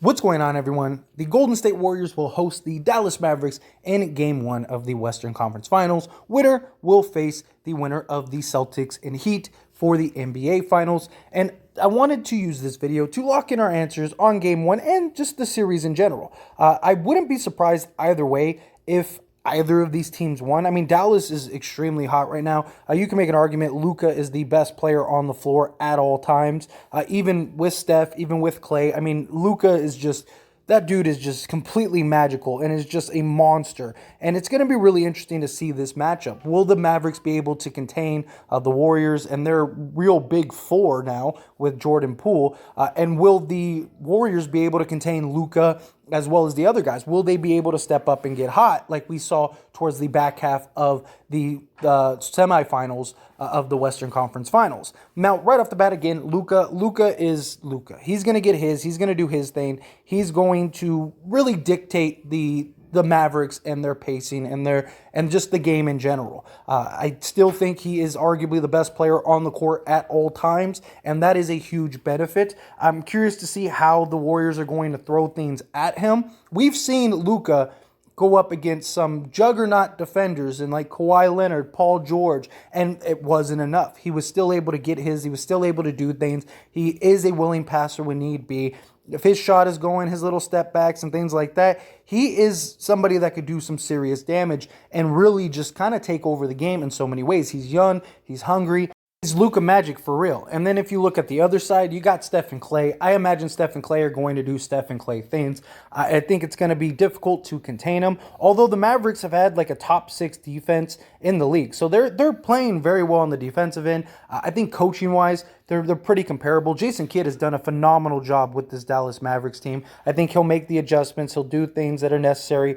What's going on, everyone? The Golden State Warriors will host the Dallas Mavericks in Game 1 of the Western Conference Finals. Winner will face the winner of the Celtics and Heat for the NBA Finals. And I wanted to use this video to lock in our answers on Game 1 and just the series in general. I wouldn't be surprised either way if either of these teams won. I mean, Dallas is extremely hot right now. You can make an argument Luka is the best player on the floor at all times. Even with Steph, even with Clay. I mean, Luka is just... that dude is just completely magical and is just a monster. And it's going to be really interesting to see this matchup. Will the Mavericks be able to contain the Warriors and their real big four now with Jordan Poole? And will the Warriors be able to contain Luka as well as the other guys? Will they be able to step up and get hot like we saw towards the back half of the semifinals of the Western Conference Finals? Now, right off the bat, again, Luka is Luka. He's going to get his. He's going to do his thing. He's going to really dictate the Mavericks and their pacing and just the game in general. I still think he is arguably the best player on the court at all times, and that is a huge benefit. I'm curious to see how the Warriors are going to throw things at him. We've seen Luka go up against some juggernaut defenders and like Kawhi Leonard, Paul George, and it wasn't enough. He was still able to get his. He was still able to do things. He is a willing passer when need be. If his shot is going, his little step backs and things like that, he is somebody that could do some serious damage and really just kind of take over the game in so many ways. He's young, he's hungry. He's Luka Magic for real. And then if you look at the other side, you got Steph and Clay. I imagine Steph and Clay are going to do Steph and Clay things. I think it's going to be difficult to contain them. Although the Mavericks have had like a top 6 defense in the league. So they're playing very well on the defensive end. I think coaching-wise, they're pretty comparable. Jason Kidd has done a phenomenal job with this Dallas Mavericks team. I think he'll make the adjustments. He'll do things that are necessary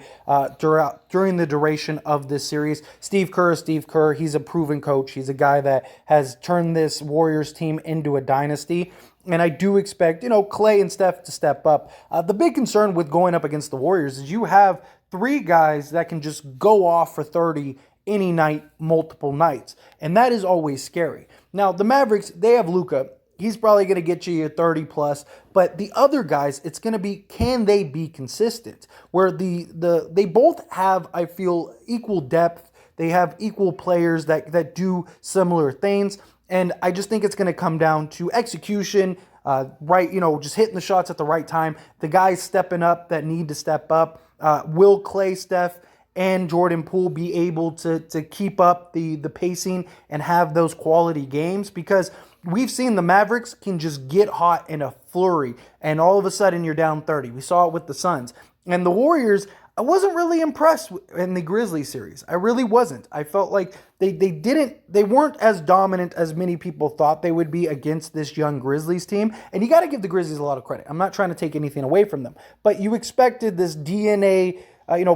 during the duration of this series. Steve Kerr, he's a proven coach. He's a guy that has turned this Warriors team into a dynasty. And I do expect, Clay and Steph to step up. The big concern with going up against the Warriors is you have 3 guys that can just go off for 30 any night, multiple nights. And that is always scary. Now, the Mavericks, they have Luka. He's probably going to get you your 30 plus. But the other guys, it's going to be, can they be consistent? Where they both have, I feel, equal depth. They have equal players that do similar things. And I just think it's going to come down to execution, just hitting the shots at the right time. The guys stepping up that need to step up. Will Clay, Steph, and Jordan Poole be able to keep up the pacing and have those quality games? Because we've seen the Mavericks can just get hot in a flurry, and all of a sudden you're down 30. We saw it with the Suns. And the Warriors, I wasn't really impressed in the Grizzlies series. I really wasn't. I felt like they weren't as dominant as many people thought they would be against this young Grizzlies team. And you got to give the Grizzlies a lot of credit. I'm not trying to take anything away from them, but you expected this DNA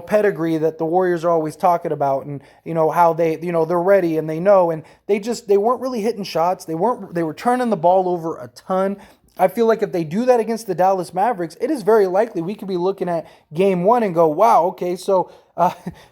pedigree that the Warriors are always talking about, and how they're ready and they know, and they weren't really hitting shots. They were turning the ball over a ton. I feel like if they do that against the Dallas Mavericks, it is very likely we could be looking at Game 1 and go, wow, okay, so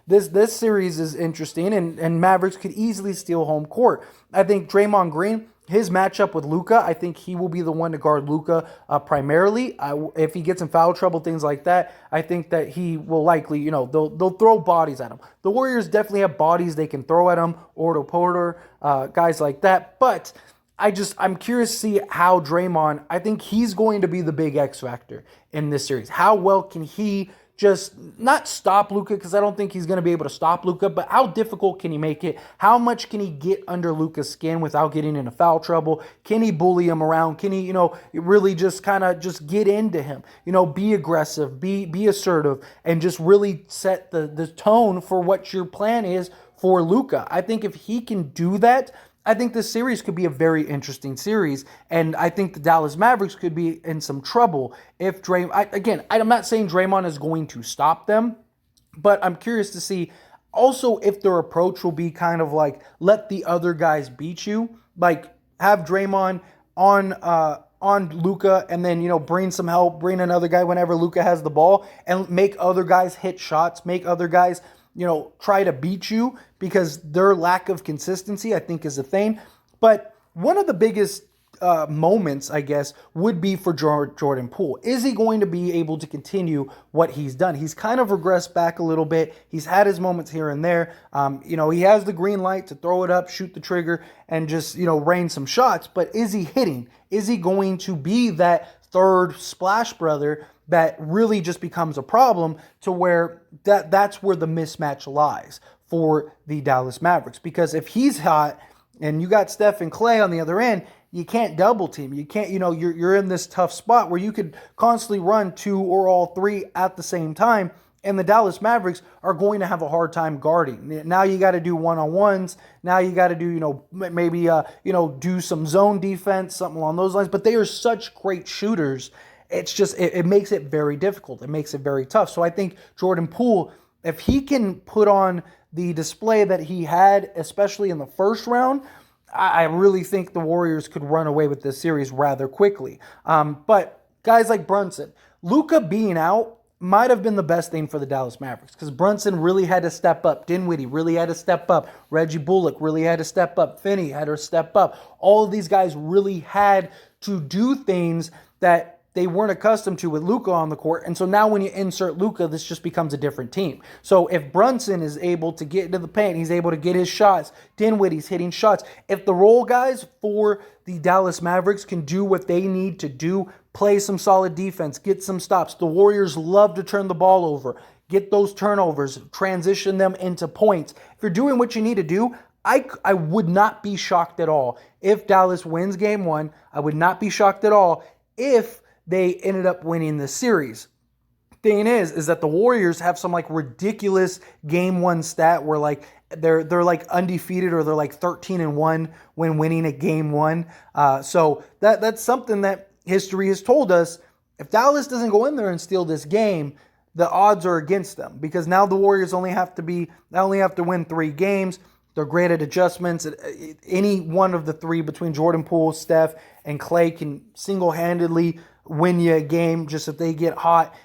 this series is interesting, and Mavericks could easily steal home court. I think Draymond Green, his matchup with Luka, I think he will be the one to guard Luka primarily. If he gets in foul trouble, things like that, I think that he will likely, they'll throw bodies at him. The Warriors definitely have bodies they can throw at him, Otto Porter, guys like that. But I'm curious to see how Draymond, I think he's going to be the big X factor in this series. How well can he just not stop Luka, because I don't think he's going to be able to stop Luka, but how difficult can he make it? How much can he get under Luka's skin without getting into foul trouble? Can he bully him around? Can he, really just kind of just get into him? Be aggressive, be assertive, and just really set the tone for what your plan is for Luka. I think if he can do that, I think this series could be a very interesting series, and I think the Dallas Mavericks could be in some trouble if I'm not saying Draymond is going to stop them, but I'm curious to see also if their approach will be kind of like, let the other guys beat you, like have Draymond on Luka, and then bring some help, bring another guy whenever Luka has the ball, and make other guys hit shots, make other guys try to beat you, because their lack of consistency, I think, is a thing. But one of the biggest moments, I guess, would be for Jordan Poole. Is he going to be able to continue what he's done? He's kind of regressed back a little bit. He's had his moments here and there. He has the green light to throw it up, shoot the trigger, and just, rain some shots. But is he hitting? Is he going to be that third splash brother that really just becomes a problem to where that's where the mismatch lies for the Dallas Mavericks? Because if he's hot and you got Steph and Clay on the other end, you can't double team. You can't, you're in this tough spot where you could constantly run two or all three at the same time, and the Dallas Mavericks are going to have a hard time guarding. Now you got to do one-on-ones. Now you got to do, maybe, do some zone defense, something along those lines. But they are such great shooters. It's just, it makes it very difficult. It makes it very tough. So I think Jordan Poole, if he can put on the display that he had, especially in the first round, I really think the Warriors could run away with this series rather quickly. But guys like Brunson, Luka being out might have been the best thing for the Dallas Mavericks because Brunson really had to step up. Dinwiddie really had to step up. Reggie Bullock really had to step up. Finney had to step up. All of these guys really had to do things that they weren't accustomed to with Luka on the court. And so now when you insert Luka, this just becomes a different team. So if Brunson is able to get into the paint, he's able to get his shots. Dinwiddie's hitting shots. If the role guys for the Dallas Mavericks can do what they need to do, play some solid defense, get some stops. The Warriors love to turn the ball over, get those turnovers, transition them into points. If you're doing what you need to do, I would not be shocked at all if Dallas wins game one. I would not be shocked at all if they ended up winning this series. Thing is that the Warriors have some ridiculous game one stat where they're undefeated or they're 13-1 when winning a game one. So that's something that history has told us. If Dallas doesn't go in there and steal this game, the odds are against them because now the Warriors only have to win 3 games. They're great at adjustments. Any one of the three between Jordan Poole, Steph, and Clay can single-handedly win you a game just if they get hot.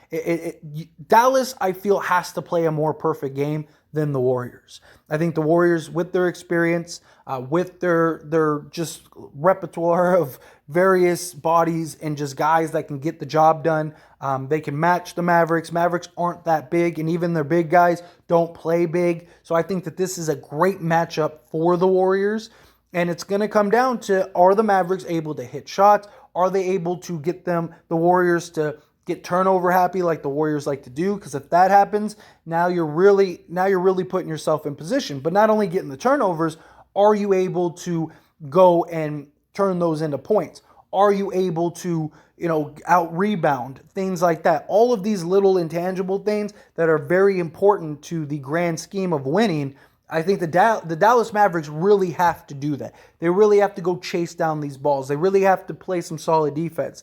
Dallas, I feel, has to play a more perfect game than the Warriors. I think the Warriors, with their experience, with their just repertoire of various bodies and just guys that can get the job done, they can match the Mavericks. Mavericks aren't that big, and even their big guys don't play big. So I think that this is a great matchup for the Warriors. And it's going to come down to, are the Mavericks able to hit shots? Are they able to get the Warriors to get turnover happy like the Warriors like to do? Because if that happens, now you're really putting yourself in position. But not only getting the turnovers, are you able to go and turn those into points? Are you able to, out rebound, things like that? All of these little intangible things that are very important to the grand scheme of winning. I think the Dallas Mavericks really have to do that. They really have to go chase down these balls. They really have to play some solid defense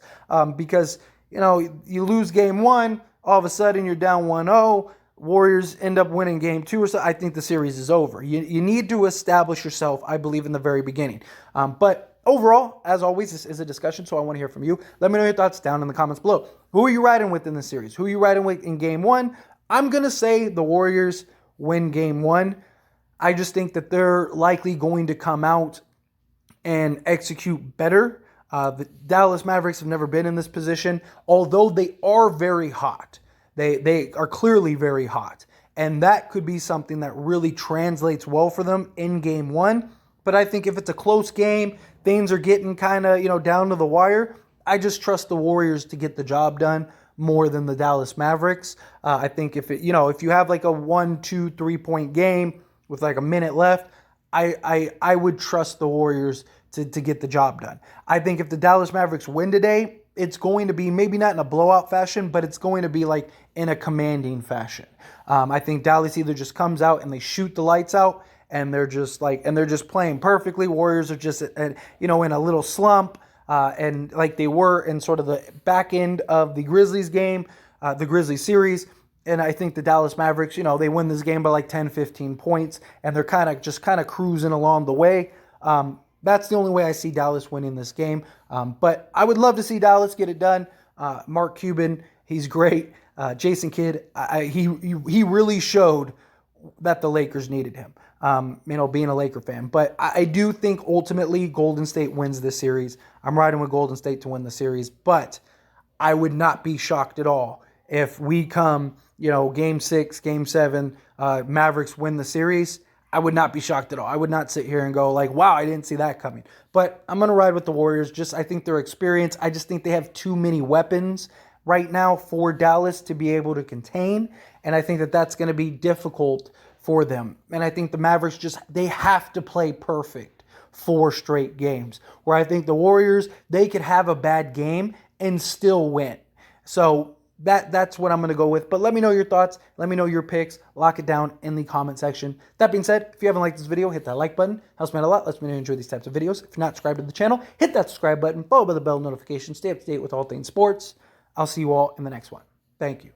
because, you lose game one, all of a sudden you're down 1-0. Warriors end up winning game two or so. I think the series is over. You need to establish yourself, I believe, in the very beginning. But overall, as always, this is a discussion, so I want to hear from you. Let me know your thoughts down in the comments below. Who are you riding with in the series? Who are you riding with in game one? I'm going to say the Warriors win game one. I just think that they're likely going to come out and execute better. The Dallas Mavericks have never been in this position, although they are very hot. They are clearly very hot, and that could be something that really translates well for them in game one. But I think if it's a close game, things are getting kind of down to the wire, I just trust the Warriors to get the job done more than the Dallas Mavericks. I think if you have a 1, 2, 3 point game with a minute left, I would trust the Warriors to get the job done. I think if the Dallas Mavericks win today, it's going to be maybe not in a blowout fashion, but it's going to be in a commanding fashion. I think Dallas either just comes out and they shoot the lights out, and they're just playing perfectly. Warriors are just in a little slump, and like they were in sort of the back end of the Grizzlies game, the Grizzlies series. And I think the Dallas Mavericks, they win this game by 10, 15 points, and they're kind of cruising along the way. That's the only way I see Dallas winning this game. But I would love to see Dallas get it done. Mark Cuban, he's great. Jason Kidd, he really showed that the Lakers needed him. being a Laker fan. But I do think ultimately Golden State wins this series. I'm riding with Golden State to win the series, but I would not be shocked at all if we come, game 6, game 7, Mavericks win the series. I would not be shocked at all. I would not sit here and go like, wow, I didn't see that coming. But I'm going to ride with the Warriors. I think their experience. I just think they have too many weapons right now for Dallas to be able to contain. And I think that that's going to be difficult for them. And I think the Mavericks they have to play perfect 4 straight games. Where I think the Warriors, they could have a bad game and still win. So that's what I'm going to go with. But let me know your thoughts. Let me know your picks. Lock it down in the comment section. That being said, if you haven't liked this video, hit that like button. Helps me out a lot. Lets me know you enjoy these types of videos. If you're not subscribed to the channel, hit that subscribe button. Follow by the bell notification. Stay up to date with all things sports. I'll see you all in the next one. Thank you.